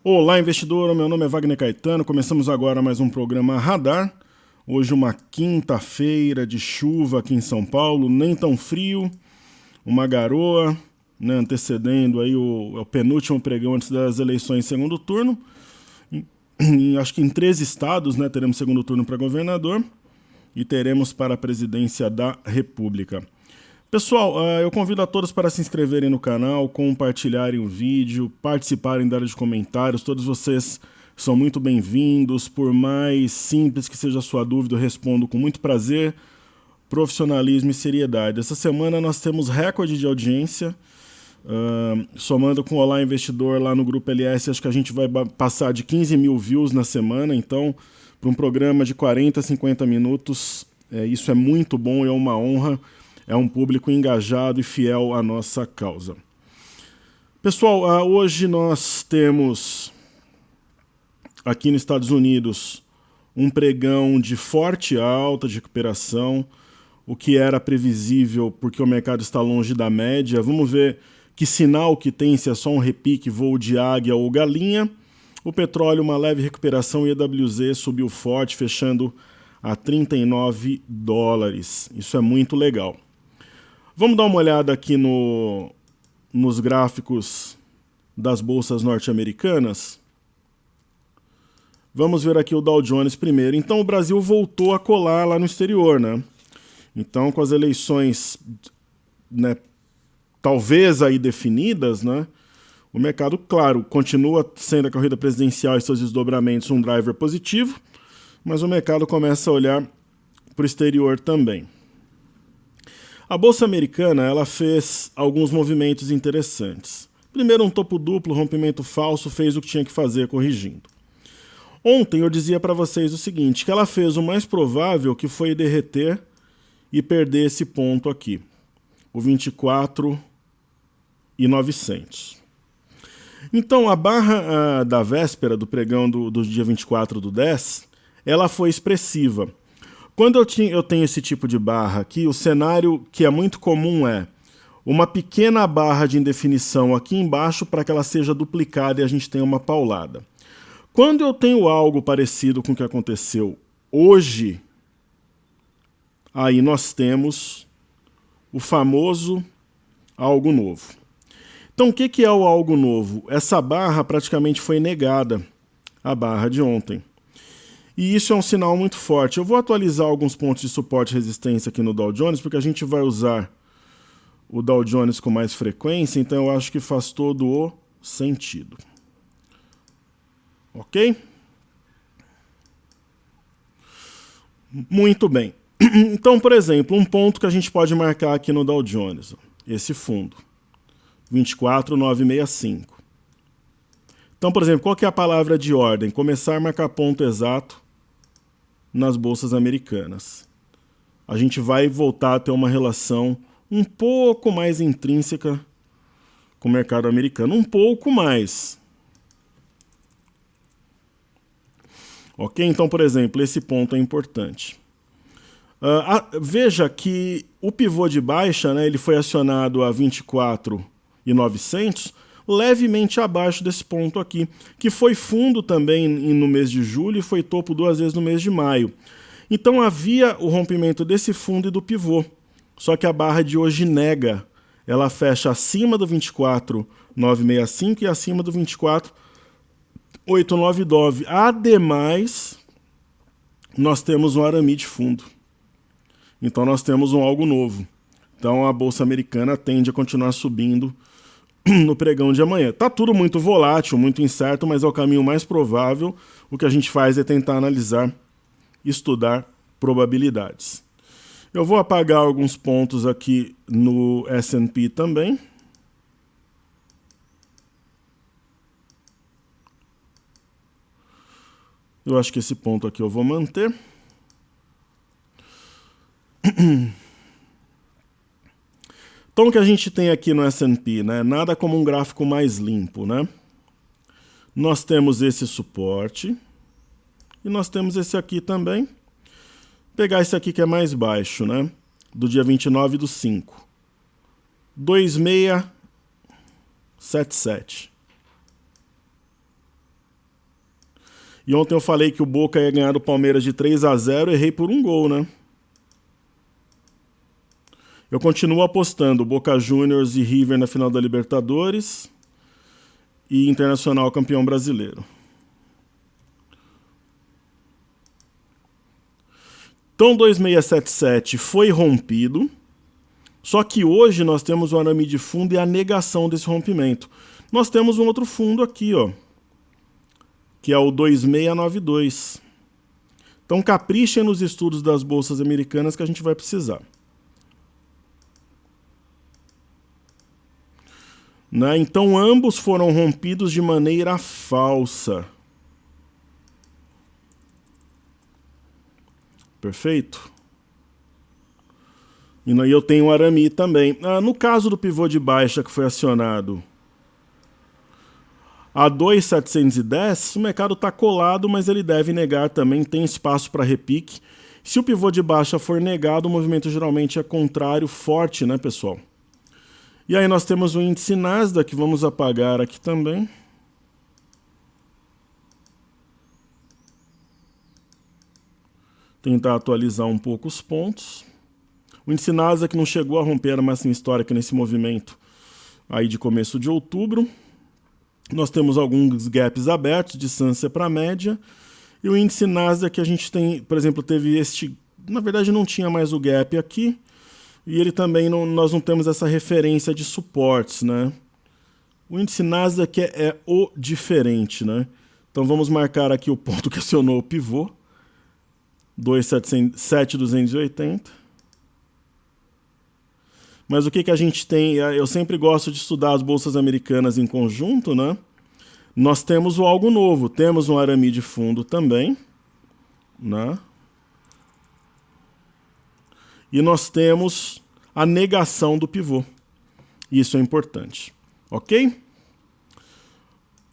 Olá, investidor, meu nome é Wagner Caetano, começamos agora mais um programa Radar. Hoje uma quinta-feira de chuva aqui em São Paulo, nem tão frio, uma garoa, né, antecedendo aí o penúltimo pregão antes das eleições em segundo turno. Acho que em 3 estados, né, teremos segundo turno para governador e teremos para a presidência da República. Pessoal, eu convido a todos para se inscreverem no canal, compartilharem o vídeo, participarem da área de comentários. Todos vocês são muito bem-vindos. Por mais simples que seja a sua dúvida, eu respondo com muito prazer, profissionalismo e seriedade. Essa semana nós temos recorde de audiência. Somando com o Olá Investidor lá no Grupo LS, acho que a gente vai passar de 15 mil views na semana. Então, para um programa de 40, 50 minutos, isso é muito bom e é uma honra. É um público engajado e fiel à nossa causa. Pessoal, hoje nós temos aqui nos Estados Unidos um pregão de forte alta, de recuperação, o que era previsível porque o mercado está longe da média. Vamos ver que sinal que tem, se é só um repique, voo de águia ou galinha. O petróleo, uma leve recuperação, e EWZ subiu forte, fechando a $39. Isso é muito legal. Vamos dar uma olhada aqui nos gráficos das bolsas norte-americanas. Vamos ver aqui o Dow Jones primeiro. Então o Brasil voltou a colar lá no exterior, né? Então com as eleições, né, talvez aí definidas, né? O mercado, claro, continua sendo a corrida presidencial e seus desdobramentos um driver positivo, mas o mercado começa a olhar para o exterior também. A Bolsa Americana, ela fez alguns movimentos interessantes. Primeiro, um topo duplo, rompimento falso, fez o que tinha que fazer, corrigindo. Ontem eu dizia para vocês o seguinte, que ela fez o mais provável, que foi derreter e perder esse ponto aqui, o 24.900. Então, a barra da véspera do pregão do dia 24/10, ela foi expressiva. Quando eu tenho esse tipo de barra aqui, o cenário que é muito comum é uma pequena barra de indefinição aqui embaixo para que ela seja duplicada e a gente tenha uma paulada. Quando eu tenho algo parecido com o que aconteceu hoje, aí nós temos o famoso algo novo. Então o que é o algo novo? Essa barra praticamente foi negada, a barra de ontem. E isso é um sinal muito forte. Eu vou atualizar alguns pontos de suporte e resistência aqui no Dow Jones, porque a gente vai usar o Dow Jones com mais frequência, então eu acho que faz todo o sentido. Ok? Muito bem. Então, por exemplo, um ponto que a gente pode marcar aqui no Dow Jones, esse fundo, 24.965. Então, por exemplo, qual que é a palavra de ordem? Começar a marcar ponto exato nas bolsas americanas. A gente vai voltar a ter uma relação um pouco mais intrínseca com o mercado americano. Um pouco mais. Ok? Então, por exemplo, esse ponto é importante. Veja que o pivô de baixa, né, ele foi acionado a 24.900, levemente abaixo desse ponto aqui, que foi fundo também no mês de julho e foi topo 2 vezes no mês de maio. Então havia o rompimento desse fundo e do pivô, só que a barra de hoje nega, ela fecha acima do 24.965 e acima do 24.899. Ademais, nós temos um aramide fundo, então nós temos um algo novo. Então a Bolsa Americana tende a continuar subindo no pregão de amanhã. Tá tudo muito volátil, muito incerto, mas é o caminho mais provável. O que a gente faz é tentar analisar, estudar probabilidades. Eu vou apagar alguns pontos aqui no S&P também. Eu acho que esse ponto aqui eu vou manter. Então o que a gente tem aqui no S&P, né? Nada como um gráfico mais limpo, né? Nós temos esse suporte e nós temos esse aqui também. Vou pegar esse aqui que é mais baixo, né? Do dia 29/5. 2677. E ontem eu falei que o Boca ia ganhar do Palmeiras de 3-0, errei por um gol, né? Eu continuo apostando Boca Juniors e River na final da Libertadores e Internacional campeão brasileiro. Então 2677 foi rompido, só que hoje nós temos o arame de fundo e a negação desse rompimento. Nós temos um outro fundo aqui, ó, que é o 2692. Então caprichem nos estudos das bolsas americanas que a gente vai precisar. Né? Então ambos foram rompidos de maneira falsa. Perfeito? E eu tenho o arame também. No caso do pivô de baixa que foi acionado a 2.710, o mercado está colado, mas ele deve negar também, tem espaço para repique. Se o pivô de baixa for negado, o movimento geralmente é contrário, forte, né, pessoal? E aí nós temos o índice Nasdaq, vamos apagar aqui também. Tentar atualizar um pouco os pontos. O índice Nasdaq não chegou a romper a máxima histórica nesse movimento aí de começo de outubro. Nós temos alguns gaps abertos, distância para a média. E o índice Nasdaq a gente tem, por exemplo, teve este... Na verdade não tinha mais o gap aqui. E ele também, nós não temos essa referência de suportes, né? O índice Nasdaq é o diferente, né? Então vamos marcar aqui o ponto que acionou o pivô. 7.280. Mas o que a gente tem? Eu sempre gosto de estudar as bolsas americanas em conjunto, né? Nós temos o algo novo, temos um arame de fundo também, né? E nós temos a negação do pivô. Isso é importante, ok?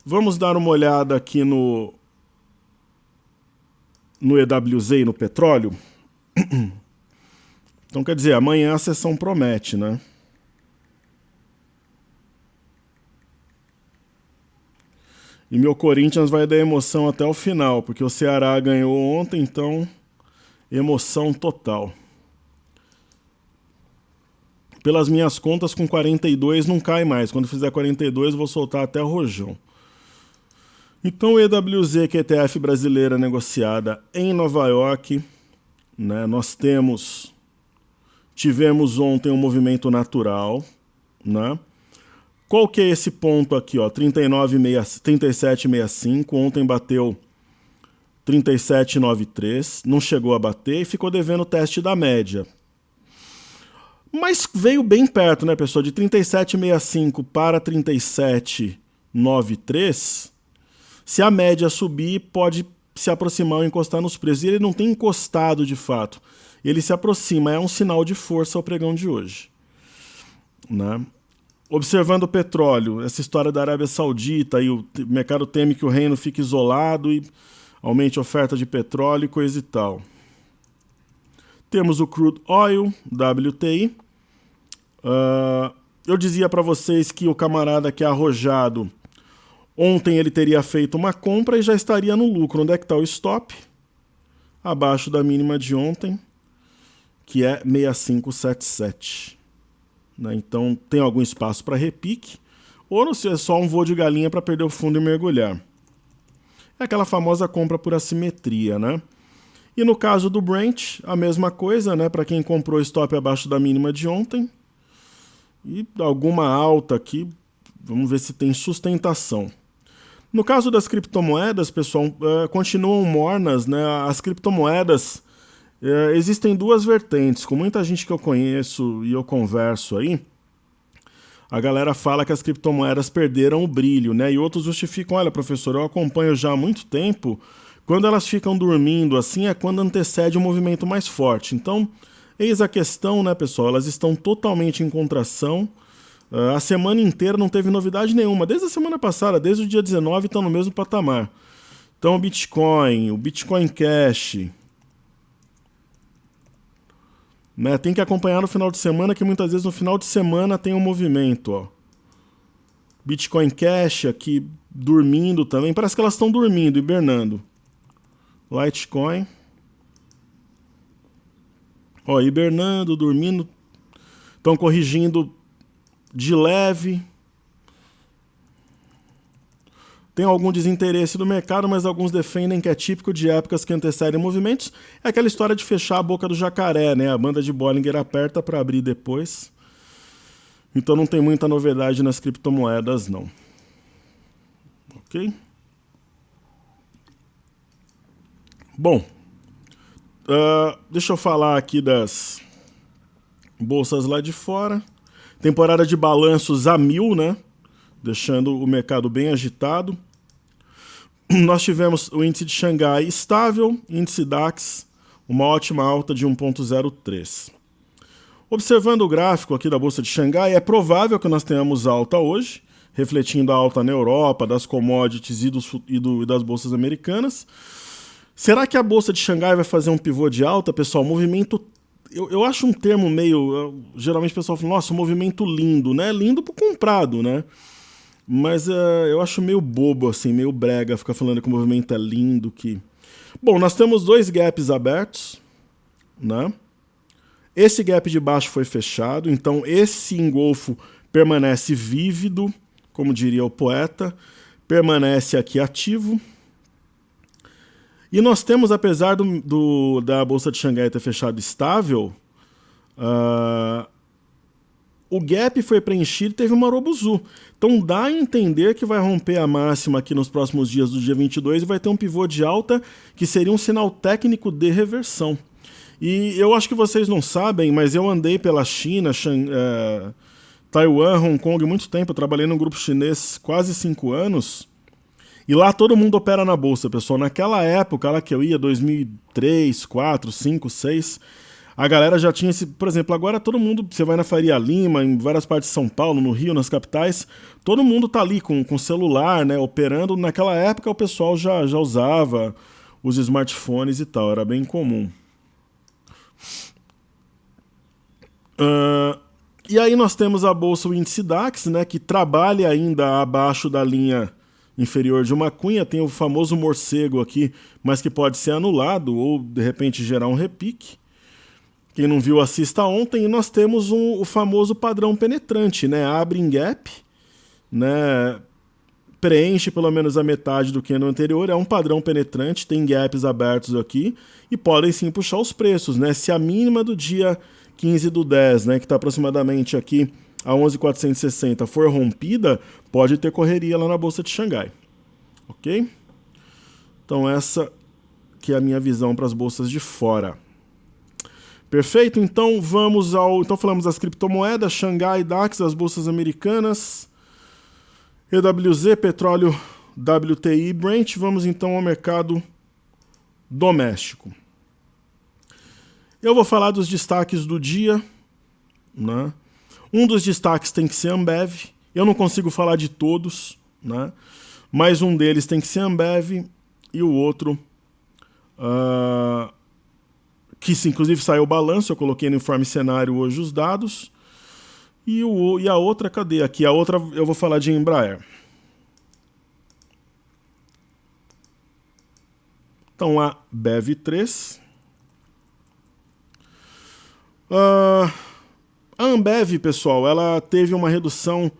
Vamos dar uma olhada aqui no EWZ e no petróleo. Então, quer dizer, amanhã a sessão promete, né? E meu Corinthians vai dar emoção até o final, porque o Ceará ganhou ontem, então emoção total. Pelas minhas contas, com 42 não cai mais. Quando fizer 42, eu vou soltar até o rojão. Então, o EWZ, que é ETF brasileira negociada em Nova York, né? Nós tivemos ontem um movimento natural, né? Qual que é esse ponto aqui, ó? 37,65, ontem bateu 37,93, não chegou a bater e ficou devendo o teste da média. Mas veio bem perto, né, pessoal? De 37,65 para 37,93, se a média subir, pode se aproximar ou encostar nos preços. E ele não tem encostado de fato. Ele se aproxima, é um sinal de força ao pregão de hoje, né? Observando o petróleo, essa história da Arábia Saudita, e o mercado teme que o reino fique isolado e aumente a oferta de petróleo e coisa e tal. Temos o crude oil, WTI. Eu dizia para vocês que o camarada que é arrojado, ontem ele teria feito uma compra e já estaria no lucro. Onde é que está o stop? Abaixo da mínima de ontem, que é 6577. Né? Então tem algum espaço para repique, ou não sei, é só um voo de galinha para perder o fundo e mergulhar. É aquela famosa compra por assimetria, né? E no caso do Brent, a mesma coisa, né? Para quem comprou stop abaixo da mínima de ontem. E alguma alta aqui, vamos ver se tem sustentação. No caso das criptomoedas, pessoal, continuam mornas, né? As criptomoedas, existem duas vertentes. Com muita gente que eu conheço e eu converso aí, a galera fala que as criptomoedas perderam o brilho, né? E outros justificam, olha, professor, eu acompanho já há muito tempo, quando elas ficam dormindo assim é quando antecede um movimento mais forte. Então, eis a questão, né, pessoal? Elas estão totalmente em contração. A semana inteira não teve novidade nenhuma. Desde a semana passada, desde o dia 19, estão no mesmo patamar. Então, o Bitcoin Cash, né, tem que acompanhar no final de semana, que muitas vezes no final de semana tem um movimento. Ó. Bitcoin Cash aqui dormindo também. Parece que elas estão dormindo, hibernando. Litecoin. Ó, hibernando, dormindo. Estão corrigindo de leve. Tem algum desinteresse do mercado, mas alguns defendem que é típico de épocas que antecedem movimentos. É aquela história de fechar a boca do jacaré, né? A banda de Bollinger aperta para abrir depois. Então não tem muita novidade nas criptomoedas, não. Ok? Bom, deixa eu falar aqui das bolsas lá de fora. Temporada de balanços a 1000, né? Deixando o mercado bem agitado. Nós tivemos o índice de Xangai estável, índice DAX, uma ótima alta de 1,03. Observando o gráfico aqui da Bolsa de Xangai, é provável que nós tenhamos alta hoje, refletindo a alta na Europa, das commodities e das bolsas americanas. Será que a Bolsa de Xangai vai fazer um pivô de alta, pessoal? Movimento... Eu acho um termo meio... Geralmente o pessoal fala, nossa, movimento lindo, né? Lindo pro comprado, né? Mas eu acho meio bobo, assim, meio brega ficar falando que o movimento é lindo. Bom, nós temos 2 gaps abertos, né? Esse gap de baixo foi fechado, então esse engolfo permanece vívido, como diria o poeta, permanece aqui ativo. E nós temos, apesar da Bolsa de Xangai ter fechado estável, o gap foi preenchido e teve uma Marubozu. Então dá a entender que vai romper a máxima aqui nos próximos dias do dia 22 e vai ter um pivô de alta que seria um sinal técnico de reversão. E eu acho que vocês não sabem, mas eu andei pela China, Taiwan, Hong Kong muito tempo. Eu trabalhei num grupo chinês quase 5 anos. E lá todo mundo opera na bolsa, pessoal. Naquela época lá que eu ia, 2003, 2004, 2005, 2006... A galera já tinha esse... Por exemplo, agora todo mundo... Você vai na Faria Lima, em várias partes de São Paulo, no Rio, nas capitais, todo mundo tá ali com celular, né, operando. Naquela época o pessoal já usava os smartphones e tal, era bem comum. E aí nós temos a bolsa, o índice DAX, né, que trabalha ainda abaixo da linha inferior de uma cunha. Tem o famoso morcego aqui, mas que pode ser anulado ou, de repente, gerar um repique. Quem não viu, assista ontem. E nós temos o famoso padrão penetrante, né? Abre em gap, né? Preenche pelo menos a metade do que no anterior. É um padrão penetrante, tem gaps abertos aqui e podem sim puxar os preços, né? Se a mínima do dia 15/10, né, que está aproximadamente aqui a 11.460, for rompida, pode ter correria lá na Bolsa de Xangai. Ok? Então essa que é a minha visão para as bolsas de fora. Perfeito? Então vamos Então falamos das criptomoedas, Xangai, DAX, as bolsas americanas, EWZ, petróleo, WTI, Brent. Vamos então ao mercado doméstico. Eu vou falar dos destaques do dia, né? Um dos destaques tem que ser Ambev. Eu não consigo falar de todos, né? Mas um deles tem que ser Ambev e o outro... que inclusive saiu o balanço, eu coloquei no informe cenário hoje os dados. E a outra, cadê? Aqui, a outra eu vou falar de Embraer. Então, a BEV3. A Ambev, pessoal, ela teve uma redução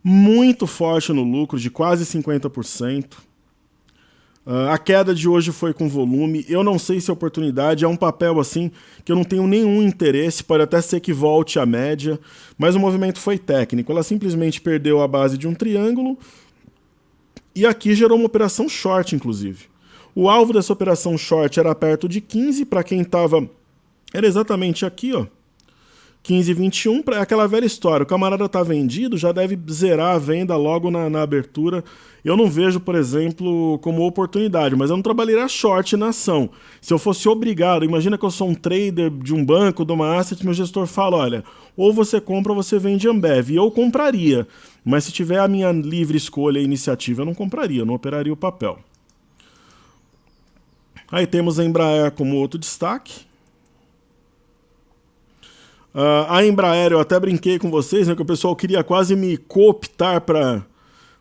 muito forte no lucro, de quase 50%. A queda de hoje foi com volume. Eu não sei se é oportunidade, é um papel assim que eu não tenho nenhum interesse, pode até ser que volte à média, mas o movimento foi técnico. Ela simplesmente perdeu a base de um triângulo e aqui gerou uma operação short, inclusive. O alvo dessa operação short era perto de 15, para quem estava... Era exatamente aqui, ó. 15,21, para aquela velha história. O camarada está vendido, já deve zerar a venda logo na abertura. Eu não vejo, por exemplo, como oportunidade, mas eu não trabalharia short na ação. Se eu fosse obrigado, imagina que eu sou um trader de um banco, de uma asset, meu gestor fala, olha, ou você compra ou você vende Ambev. E eu compraria, mas se tiver a minha livre escolha e iniciativa, eu não compraria, eu não operaria o papel. Aí temos a Embraer como outro destaque. A Embraer, eu até brinquei com vocês, né, que o pessoal queria quase me cooptar para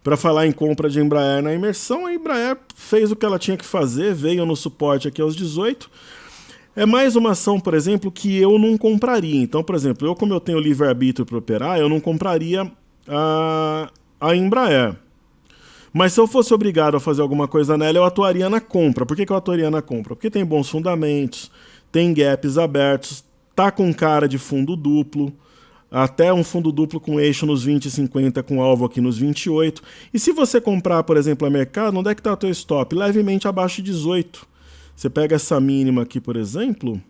para falar em compra de Embraer na imersão. A Embraer fez o que ela tinha que fazer, veio no suporte aqui aos 18. É mais uma ação, por exemplo, que eu não compraria. Então, por exemplo, como eu tenho livre-arbítrio para operar, eu não compraria a Embraer. Mas se eu fosse obrigado a fazer alguma coisa nela, eu atuaria na compra. Por que eu atuaria na compra? Porque tem bons fundamentos, tem gaps abertos, tá com cara de fundo duplo, até um fundo duplo com eixo nos 20 e 50, com alvo aqui nos 28. E se você comprar, por exemplo, a mercado, onde é que está o teu stop? Levemente abaixo de 18. Você pega essa mínima aqui, por exemplo,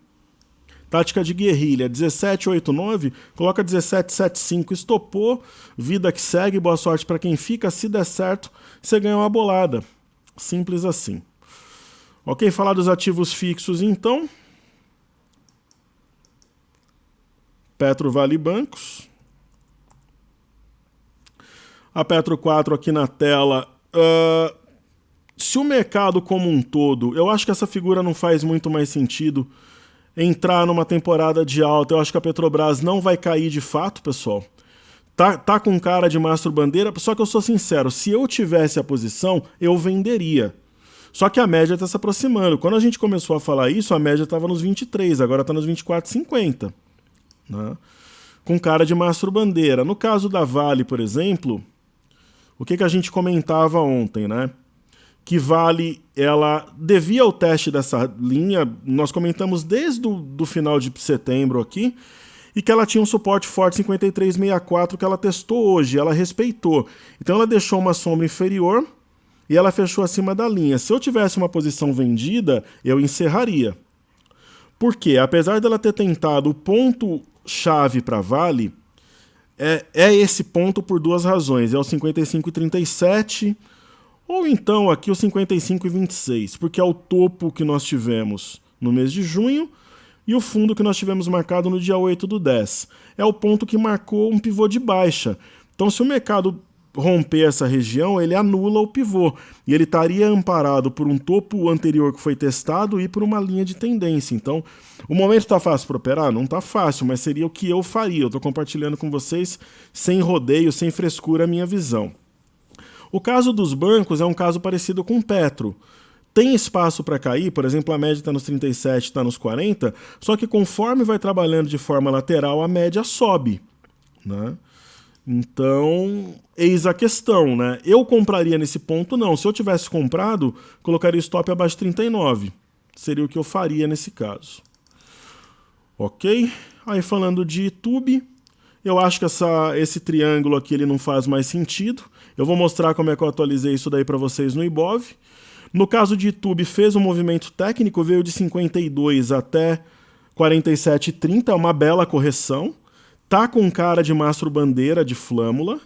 tática de guerrilha, 17,89, coloca 17,75, estopou, vida que segue, boa sorte para quem fica, se der certo, você ganha uma bolada. Simples assim. Ok, falar dos ativos fixos então. Petro Vale Bancos. A Petro 4 aqui na tela. Se o mercado como um todo, eu acho que essa figura não faz muito mais sentido entrar numa temporada de alta. Eu acho que a Petrobras não vai cair de fato, pessoal. Tá com cara de mastro bandeira, só que eu sou sincero, se eu tivesse a posição, eu venderia. Só que a média está se aproximando. Quando a gente começou a falar isso, a média estava nos 23, agora está nos 24,50. Né? Com cara de mastro bandeira. No caso da Vale, por exemplo, o que a gente comentava ontem, né? Que Vale, ela devia ao teste dessa linha, nós comentamos desde o final de setembro aqui, e que ela tinha um suporte forte 53,64 que ela testou hoje, ela respeitou. Então ela deixou uma sombra inferior e ela fechou acima da linha. Se eu tivesse uma posição vendida, eu encerraria. Por quê? Apesar dela ter tentado o ponto-chave para Vale, é esse ponto por duas razões. É o 55,37 ou então aqui o 55,26, porque é o topo que nós tivemos no mês de junho e o fundo que nós tivemos marcado no dia 8/10. É o ponto que marcou um pivô de baixa. Então, se o mercado romper essa região, ele anula o pivô. E ele estaria amparado por um topo anterior que foi testado e por uma linha de tendência. Então, o momento está fácil para operar? Não está fácil, mas seria o que eu faria. Eu estou compartilhando com vocês, sem rodeio, sem frescura, a minha visão. O caso dos bancos é um caso parecido com o Petro. Tem espaço para cair, por exemplo, a média está nos 37, está nos 40, só que conforme vai trabalhando de forma lateral, a média sobe. Né? Então, eis a questão. Né? Eu compraria nesse ponto? Não. Se eu tivesse comprado, colocaria stop abaixo de 39. Seria o que eu faria nesse caso. Ok? Aí falando de YouTube, eu acho que esse triângulo aqui ele não faz mais sentido. Eu vou mostrar como é que eu atualizei isso daí para vocês no Ibov. No caso de YouTube, fez um movimento técnico, veio de 52 até 47,30, é uma bela correção. Tá com cara de mastro bandeira de flâmula,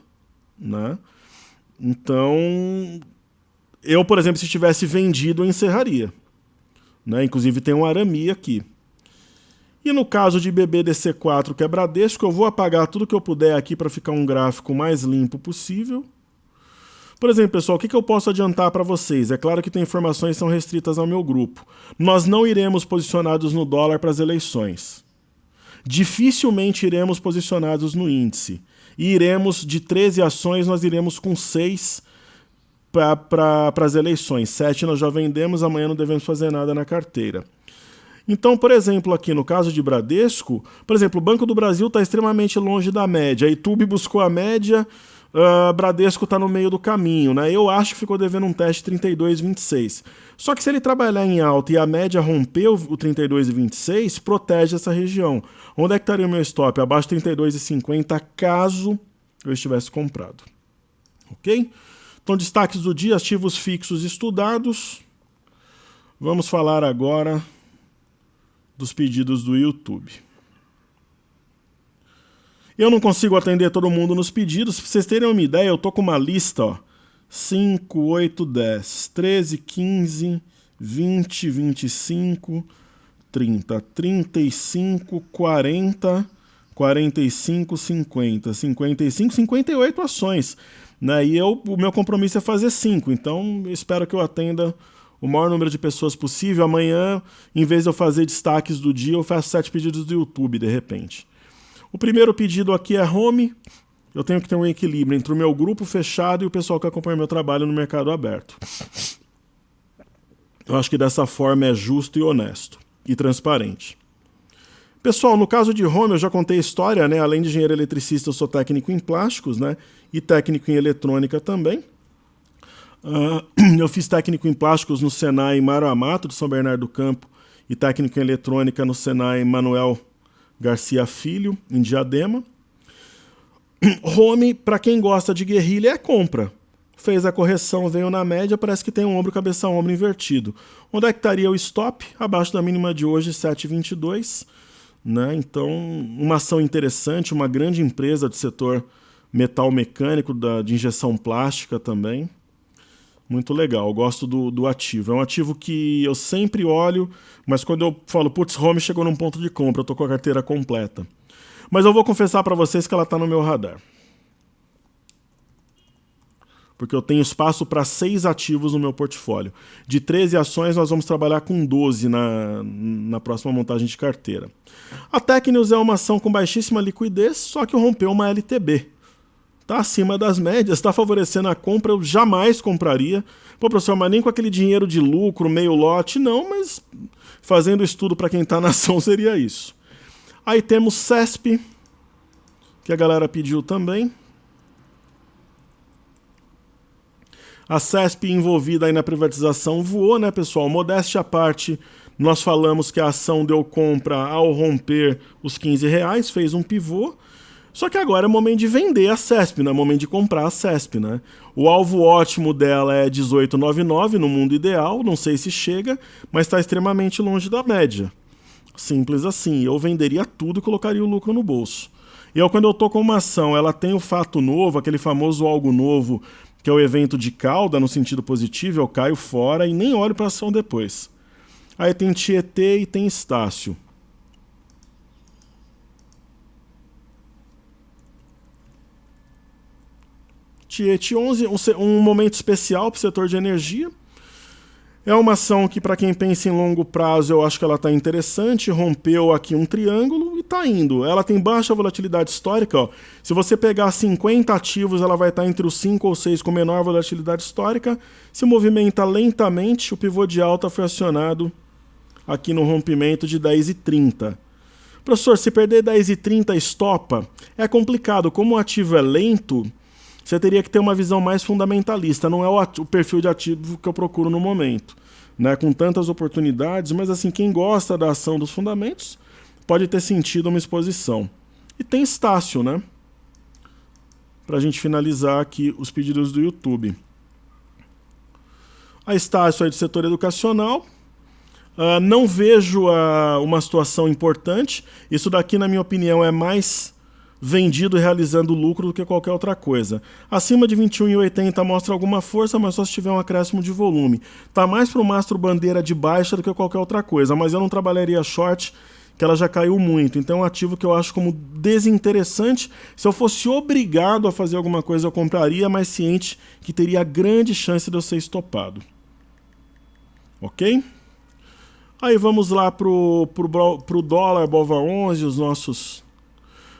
né? Então, eu, por exemplo, se tivesse vendido, eu encerraria. Né? Inclusive tem um arame aqui. E no caso de BBDC4, que é Bradesco, eu vou apagar tudo que eu puder aqui para ficar um gráfico mais limpo possível. Por exemplo, pessoal, o que eu posso adiantar para vocês? É claro que tem informações que são restritas ao meu grupo. Nós não iremos posicionados no dólar para as eleições. Dificilmente iremos posicionados no índice. E iremos, de 13 ações, nós iremos com 6 para as eleições. 7 nós já vendemos, amanhã não devemos fazer nada na carteira. Então, por exemplo, aqui no caso de Bradesco, por exemplo, o Banco do Brasil está extremamente longe da média. A YouTube buscou a média, Bradesco está no meio do caminho. Né? Eu acho que ficou devendo um teste 32,26. Só que se ele trabalhar em alta e a média rompeu o 32,26, protege essa região. Onde é que estaria o meu stop? Abaixo de 32,50, caso eu estivesse comprado. Ok? Então, destaques do dia, ativos fixos estudados. Vamos falar agora dos pedidos do YouTube. Eu não consigo atender todo mundo nos pedidos. Para vocês terem uma ideia, eu tô com uma lista, ó, 5, 8, 10, 13, 15, 20, 25, 30, 35, 40, 45, 50, 55, 58 ações. Né? E o meu compromisso é fazer 5, então eu espero que eu atenda o maior número de pessoas possível. Amanhã, em vez de eu fazer destaques do dia, eu faço 7 pedidos do YouTube, de repente. O primeiro pedido aqui é Home. Eu tenho que ter um equilíbrio entre o meu grupo fechado e o pessoal que acompanha meu trabalho no mercado aberto. Eu acho que dessa forma é justo e honesto e transparente. Pessoal, no caso de home, eu já contei a história, né? Além de engenheiro eletricista, eu sou técnico em plásticos, né? E técnico em eletrônica também. Eu fiz técnico em plásticos no Senai Maruamato, de São Bernardo do Campo, e técnico em eletrônica no Senai Manuel Garcia Filho, em Diadema. Home, para quem gosta de guerrilha, é compra. Fez a correção, veio na média, parece que tem um ombro, cabeça, ombro invertido. Onde é que estaria o stop? Abaixo da mínima de hoje, 7,22. Né? Então, uma ação interessante, uma grande empresa do setor metal mecânico, de injeção plástica também. Muito legal, eu gosto do ativo. É um ativo que eu sempre olho, mas quando eu falo, putz, home chegou num ponto de compra, eu tô com a carteira completa. Mas eu vou confessar para vocês que ela tá no meu radar. Porque eu tenho espaço para 6 ativos no meu portfólio. De 13 ações, nós vamos trabalhar com 12 na próxima montagem de carteira. A Tecnews é uma ação com baixíssima liquidez, só que rompeu uma LTB. Está acima das médias, está favorecendo a compra, eu jamais compraria. Pô, professor, mas nem com aquele dinheiro de lucro, meio lote, não, mas fazendo estudo para quem está na ação seria isso. Aí temos CESP, que a galera pediu também. A CESP envolvida aí na privatização voou, né, pessoal? Modéstia à parte, nós falamos que a ação deu compra ao romper os R$15, fez um pivô. Só que agora é momento de vender a CESP, não é momento de comprar a CESP, né? O alvo ótimo dela é 18,99 no mundo ideal, não sei se chega, mas está extremamente longe da média. Simples assim, eu venderia tudo e colocaria o lucro no bolso. Quando eu tô com uma ação, ela tem o fato novo, aquele famoso algo novo, que é o evento de cauda, no sentido positivo, eu caio fora e nem olho para a ação depois. Aí tem Tietê e tem Estácio. Tietê 11, um momento especial para o setor de energia. É uma ação que, para quem pensa em longo prazo, eu acho que ela está interessante. Rompeu aqui um triângulo e está indo. Ela tem baixa volatilidade histórica. Ó. Se você pegar 50 ativos, ela vai estar entre os 5 ou 6 com menor volatilidade histórica. Se movimenta lentamente. O pivô de alta foi acionado aqui no rompimento de 10,30. Professor, se perder 10,30 estopa, é complicado. Como o ativo é lento, você teria que ter uma visão mais fundamentalista. Não é o perfil de ativo que eu procuro no momento, né? Com tantas oportunidades, mas assim, quem gosta da ação dos fundamentos pode ter sentido uma exposição. E tem Estácio, né? Para a gente finalizar aqui os pedidos do YouTube. A Estácio é do setor educacional. Não vejo uma situação importante. Isso daqui, na minha opinião, é mais vendido e realizando lucro do que qualquer outra coisa. Acima de 21,80 mostra alguma força, mas só se tiver um acréscimo de volume. Tá mais para o mastro bandeira de baixa do que qualquer outra coisa, mas eu não trabalharia short, que ela já caiu muito. Então é um ativo que eu acho como desinteressante. Se eu fosse obrigado a fazer alguma coisa, eu compraria, mas ciente que teria grande chance de eu ser estopado. Ok? Aí vamos lá pro dólar BOVA11, os nossos...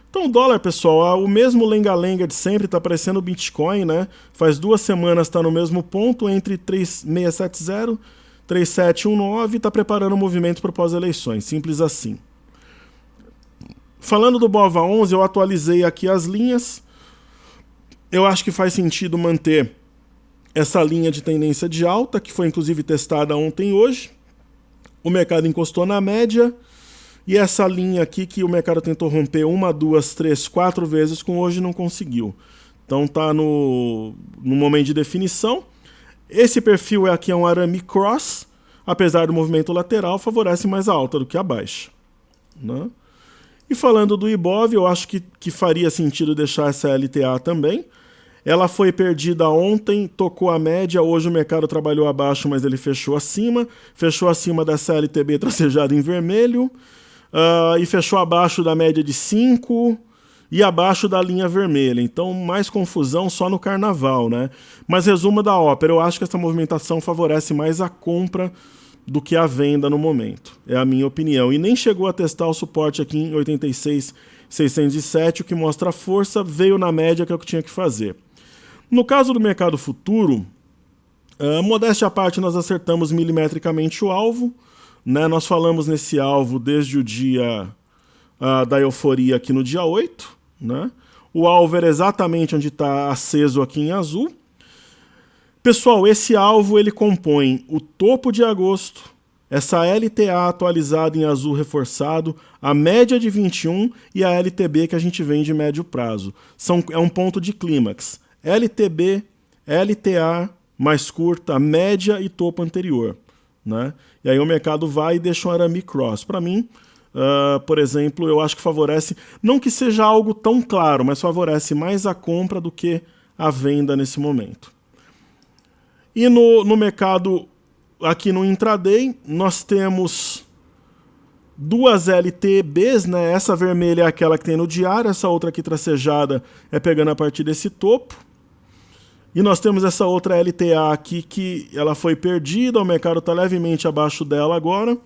Então o dólar, pessoal, o mesmo lenga-lenga de sempre, está aparecendo o Bitcoin, né? Faz 2 semanas está no mesmo ponto, entre 3.670 e 3.719, está preparando o movimento para pós-eleições, simples assim. Falando do BOVA11, eu atualizei aqui as linhas. Eu acho que faz sentido manter essa linha de tendência de alta, que foi inclusive testada ontem e hoje. O mercado encostou na média. E essa linha aqui que o mercado tentou romper 1, 2, 3, 4 vezes, com hoje não conseguiu. Então tá no momento de definição. Esse perfil aqui é um arame cross, apesar do movimento lateral, favorece mais a alta do que a baixa, né? E falando do Ibov, eu acho que faria sentido deixar essa LTA também. Ela foi perdida ontem, tocou a média, hoje o mercado trabalhou abaixo, mas ele fechou acima dessa LTB tracejada em vermelho. E fechou abaixo da média de 5 e abaixo da linha vermelha. Então, mais confusão só no carnaval, né? Mas resumo da ópera, eu acho que essa movimentação favorece mais a compra do que a venda no momento. É a minha opinião. E nem chegou a testar o suporte aqui em 86,607, o que mostra a força, veio na média, que é o que tinha que fazer. No caso do mercado futuro, modéstia à parte, nós acertamos milimetricamente o alvo, né? Nós falamos nesse alvo desde o dia da euforia aqui no dia 8, né? O alvo era exatamente onde está aceso aqui em azul. Pessoal, esse alvo ele compõe o topo de agosto, essa LTA atualizada em azul reforçado, a média de 21 e a LTB que a gente vem de médio prazo. É um ponto de clímax. LTB, LTA mais curta, média e topo anterior, né? E aí o mercado vai e deixa um arame cross. Para mim, por exemplo, eu acho que favorece, não que seja algo tão claro, mas favorece mais a compra do que a venda nesse momento. E no mercado, aqui no intraday, nós temos duas LTBs, né? Essa vermelha é aquela que tem no diário, essa outra aqui tracejada é pegando a partir desse topo. E nós temos essa outra LTA aqui que ela foi perdida, o mercado está levemente abaixo dela agora.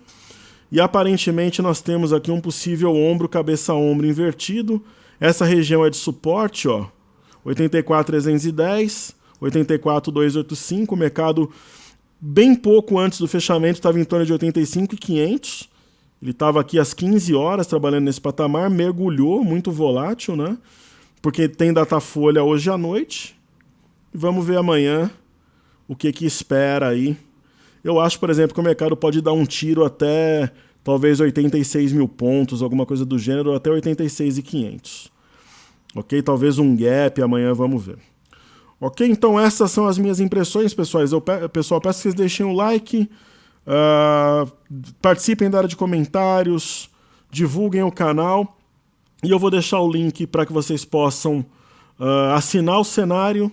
E aparentemente nós temos aqui um possível ombro, cabeça-ombro invertido. Essa região é de suporte, ó, 84,310, 84,285. O mercado, bem pouco antes do fechamento, estava em torno de 85,500. Ele estava aqui às 15 horas trabalhando nesse patamar, mergulhou, muito volátil, né? Porque tem Datafolha hoje à noite. E vamos ver amanhã o que espera aí. Eu acho, por exemplo, que o mercado pode dar um tiro até talvez 86 mil pontos, alguma coisa do gênero, até 86.500. Ok? Talvez um gap, amanhã vamos ver. Ok? Então essas são as minhas impressões, pessoal. Pessoal, peço que vocês deixem o like, participem da área de comentários, divulguem o canal. E eu vou deixar o link para que vocês possam assinar o cenário,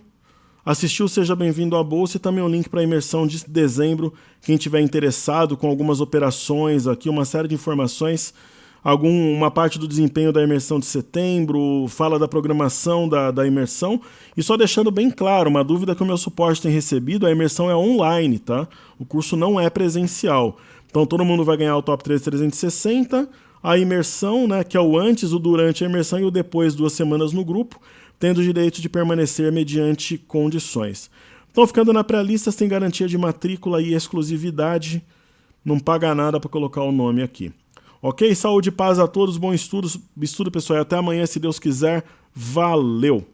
assistir o Seja Bem-vindo à Bolsa e também o link para a imersão de dezembro. Quem tiver interessado com algumas operações aqui, uma série de informações, uma parte do desempenho da imersão de setembro, fala da programação da imersão. E só deixando bem claro, uma dúvida que o meu suporte tem recebido, a imersão é online, tá? O curso não é presencial. Então todo mundo vai ganhar o Top 3 360, a imersão, né, que é o antes, o durante a imersão e o depois, 2 semanas no grupo, tendo o direito de permanecer mediante condições. Então, ficando na pré-lista, tem garantia de matrícula e exclusividade. Não paga nada para colocar o nome aqui. Ok? Saúde e paz a todos, bom estudo, pessoal. E até amanhã, se Deus quiser. Valeu!